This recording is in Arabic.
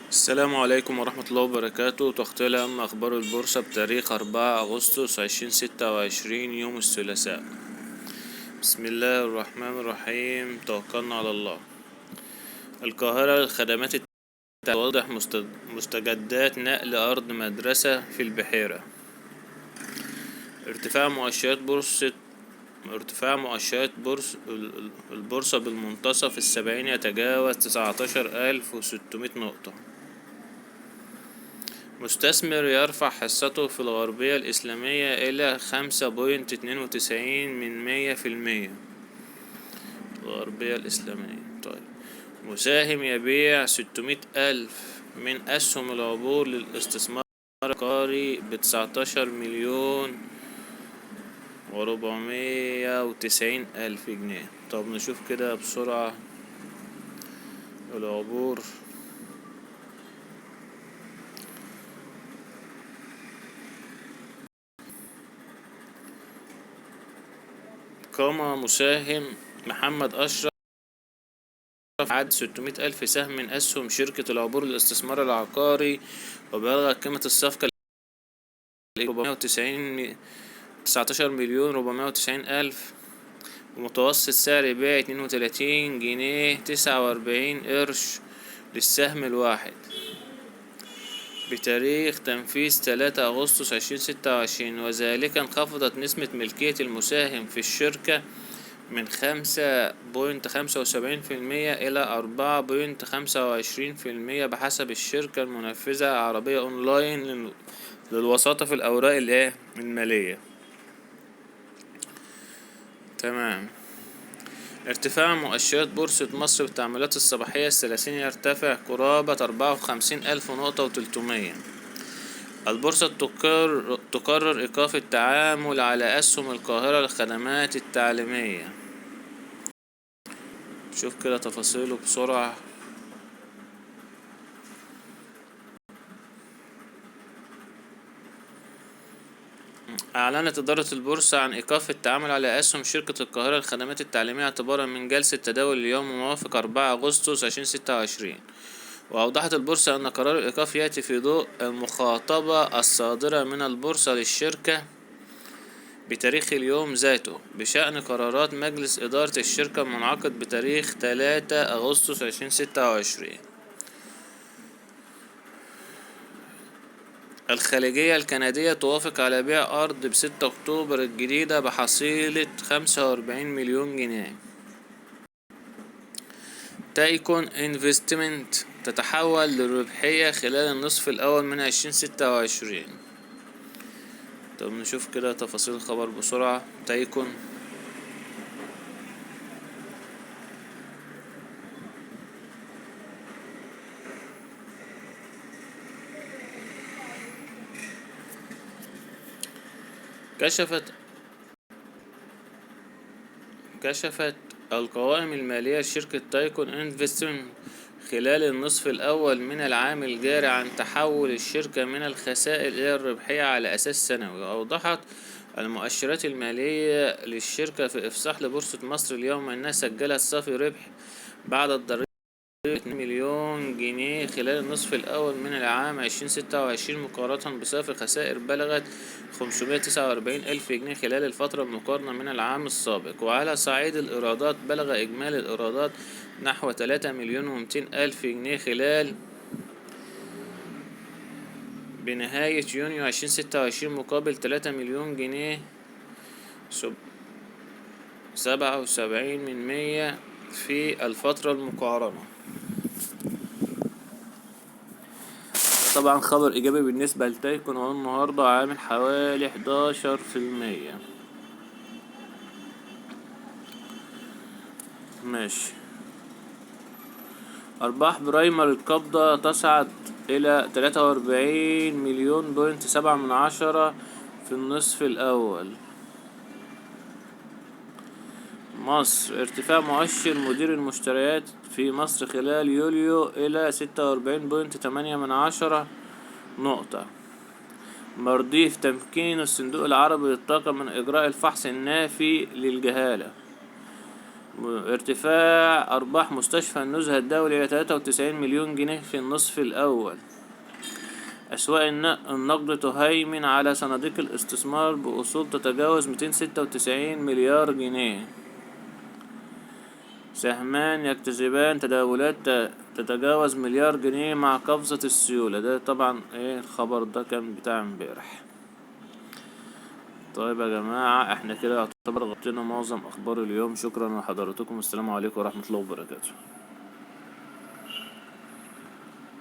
السلام عليكم ورحمة الله وبركاته. تغطية أهم أخبار البورصة بتاريخ 4 أغسطس 2026 يوم الثلاثاء. بسم الله الرحمن الرحيم. توكلنا على الله. القاهرة للخدمات واضح مستجدات نقل أرض مدرسة في البحيرة. ارتفاع مؤشرات البورصة بالمنتصف السبعين يتجاوز 19,600 نقطة. مستثمر يرفع حصته في الغربية الإسلامية إلى 5.92% الغربية الإسلامية. طيب، مساهم يبيع 600,000 من أسهم العبور للاستثمار العقاري ب19,490,000 جنيه. طب نشوف كده بسرعة العبور. قام مساهم محمد أشرف عد 600,000 سهم من أسهم شركة العبور للاستثمار العقاري، وبلغت قيمة الصفقة 19,490,000، ومتوسط سعر بيع 32 جنيه 49 قرش للسهم الواحد بتاريخ تنفيذ 3 أغسطس 2026. وذلك انخفضت نسبة ملكية المساهم في الشركة من 5.75% إلى 4.25% بحسب الشركة المنفذة عربية أونلاين للوساطة في الأوراق المالية. تمام. ارتفاع مؤشرات بورصة مصر بالتعاملات الصباحية الثلاثين يرتفع قرابة 54,000 نقطة و300. البورصة تقرر إيقاف التعامل على أسهم القاهرة للخدمات التعليمية. شوف كده تفاصيله بسرعة. أعلنت إدارة البورصة عن إيقاف التعامل على أسهم شركة القاهرة للخدمات التعليمية اعتبارا من جلسة تداول اليوم الموافق 4 أغسطس 2026. وأوضحت البورصة أن قرار الإيقاف يأتي في ضوء المخاطبة الصادرة من البورصة للشركة بتاريخ اليوم ذاته بشأن قرارات مجلس إدارة الشركة المنعقد بتاريخ 3 أغسطس 2026. الخليجية الكندية توافق على بيع أرض ب6 أكتوبر الجديدة بحصيلة 45 مليون جنيه. تايكون انفستمنت تتحول للربحية خلال النصف الأول من 2026. طب نشوف كده تفاصيل الخبر بسرعة. تايكون كشفت القوائم المالية لشركة تايكون انفستمنت خلال النصف الأول من العام الجاري عن تحول الشركة من الخسائر إلى الربحية على أساس سنوي. وأوضحت المؤشرات المالية للشركة في إفصاح لبورصة مصر اليوم أنها سجلت صافي ربح بعد الضريبة 2 مليون جنيه خلال النصف الأول من العام 2026 مقارنة بصافي خسائر بلغت 549,000 جنيه خلال الفترة المقارنة من العام السابق. وعلى صعيد الإيرادات بلغ إجمالي الإيرادات نحو 3,200,000 جنيه خلال بنهاية يونيو 2026 مقابل 3 مليون جنيه 77% في الفترة المقارنة. طبعا خبر ايجابي بالنسبة لتايكون، هو النهاردة عامل حوالي 11%. ماشي. ارباح برايمر القبضة تصعد الى 43 مليون 7 في النصف الاول. مصر ارتفاع مؤشر مدير المشتريات في مصر خلال يوليو الى 46.8 نقطة. مرديف تمكين الصندوق العربي للطاقة من إجراء الفحص النافي للجهالة. ارتفاع أرباح مستشفى النزهة الدولي إلى 93 مليون جنيه في النصف الأول. أسواق النقد تهيمن على صناديق الاستثمار بأصول تتجاوز 296 مليار جنيه. سهمان يكتسبان تداولات تتجاوز مليار جنيه مع قفزة السيولة. ده طبعا ايه الخبر ده كان بتاع امبارح. طيب يا جماعة احنا كده يعتبر غطينا معظم اخبار اليوم. شكرا لحضراتكم، السلام عليكم ورحمة الله وبركاته.